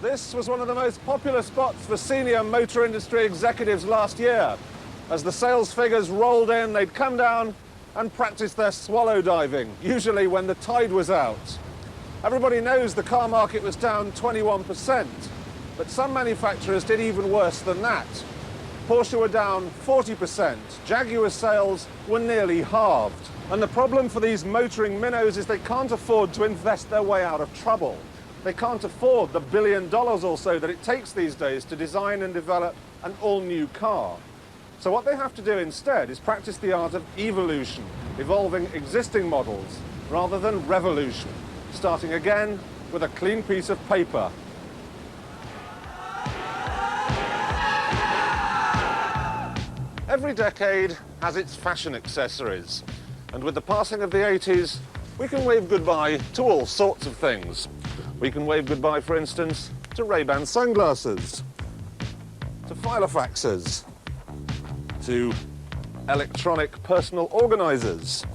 This was one of the most popular spots for senior motor industry executives last year. As the sales figures rolled in, they'd come down and practice their swallow diving, usually when the tide was out. Everybody knows the car market was down 21%, but some manufacturers did even worse than that. Porsche were down 40%, Jaguar sales were nearly halved. And the problem for these motoring minnows is they can't afford to invest their way out of trouble. They can't afford the $1 billion or so that it takes these days to design and develop an all-new car. So what they have to do instead is practice the art of evolution, evolving existing models rather than revolution, starting again with a clean piece of paper. Every decade has its fashion accessories, and with the passing of the 80s, we can wave goodbye to all sorts of things. We can wave goodbye, for instance, to Ray-Ban sunglasses, to filofaxes, to electronic personal organisers.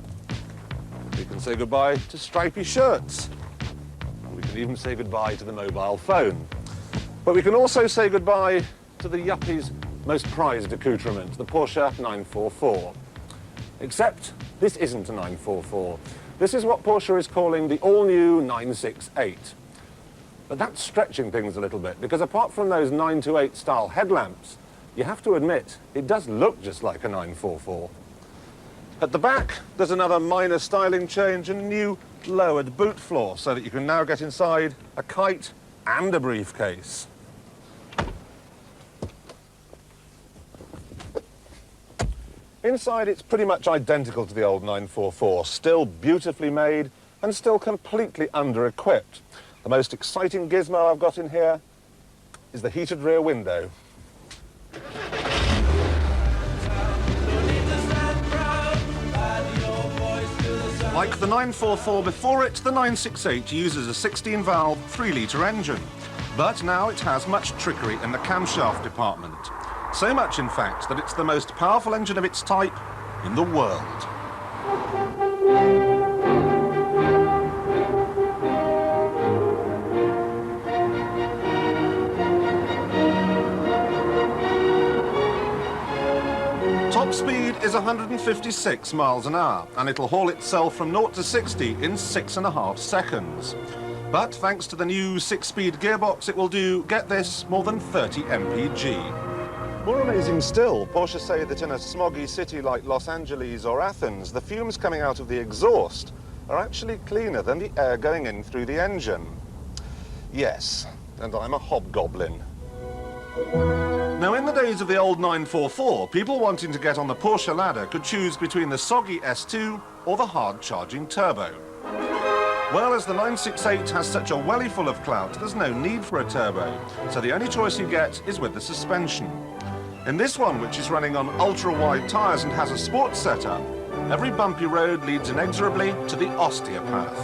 We can say goodbye to stripy shirts. We can even say goodbye to the mobile phone. But we can also say goodbye to the yuppie's most prized accoutrement, the Porsche 944. Except this isn't a 944. This is what Porsche is calling the all-new 968. But that's stretching things a little bit, because apart from those 928 style headlamps, you have to admit, it does look just like a 944. At the back, there's another minor styling change and a new lowered boot floor, so that you can now get inside a kite and a briefcase. Inside, it's pretty much identical to the old 944, still beautifully made and still completely under-equipped. The most exciting gizmo I've got in here is the heated rear window. Like the 944 before it, the 968 uses a 16-valve, 3-litre engine. But now it has much trickery in the camshaft department. So much, in fact, that it's the most powerful engine of its type in the world. Top speed is 156 miles an hour, and it'll haul itself from 0 to 60 in 6.5 seconds. But thanks to the new 6-speed gearbox, it will do, get this, more than 30 mpg. More amazing still, Porsche say that in a smoggy city like Los Angeles or Athens, the fumes coming out of the exhaust are actually cleaner than the air going in through the engine. Yes, and I'm a hobgoblin. Now, in the days of the old 944, people wanting to get on the Porsche ladder could choose between the soggy S2 or the hard-charging turbo. Well, as the 968 has such a welly full of clout, there's no need for a turbo, so the only choice you get is with the suspension. In this one, which is running on ultra-wide tyres and has a sports setup, every bumpy road leads inexorably to the osteopath.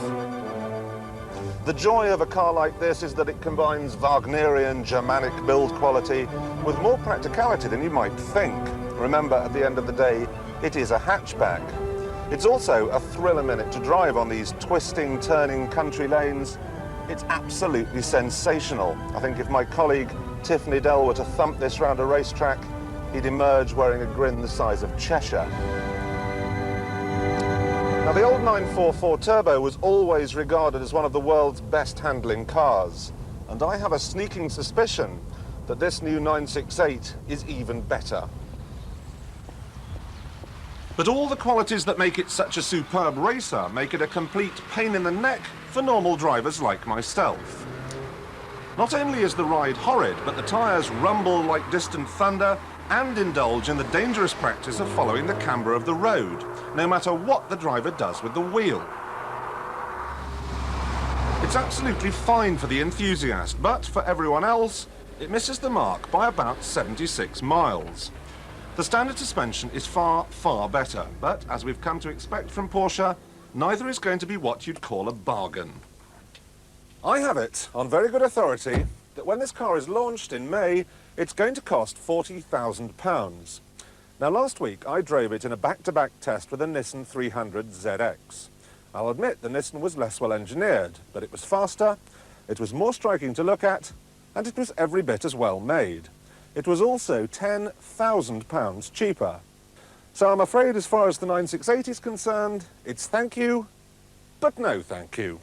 The joy of a car like this is that it combines Wagnerian Germanic build quality with more practicality than you might think. Remember, at the end of the day, it is a hatchback. It's also a thrill a minute to drive on these twisting, turning country lanes. It's absolutely sensational. I think if my colleague Tiffany Dell were to thump this round a racetrack, he'd emerge wearing a grin the size of Cheshire. Now, the old 944 Turbo was always regarded as one of the world's best handling cars, and I have a sneaking suspicion that this new 968 is even better. But all the qualities that make it such a superb racer make it a complete pain in the neck for normal drivers like myself. Not only is the ride horrid, but the tyres rumble like distant thunder and indulge in the dangerous practice of following the camber of the road, no matter what the driver does with the wheel. It's absolutely fine for the enthusiast, but for everyone else, it misses the mark by about 76 miles. The standard suspension is far, far better, but as we've come to expect from Porsche, neither is going to be what you'd call a bargain. I have it on very good authority that when this car is launched in May, it's going to cost £40,000. Now, last week I drove it in a back-to-back test with a Nissan 300 ZX. I'll admit the Nissan was less well engineered, but it was faster, it was more striking to look at, and it was every bit as well made. It was also £10,000 cheaper. So I'm afraid as far as the 968 is concerned, it's thank you, but no thank you.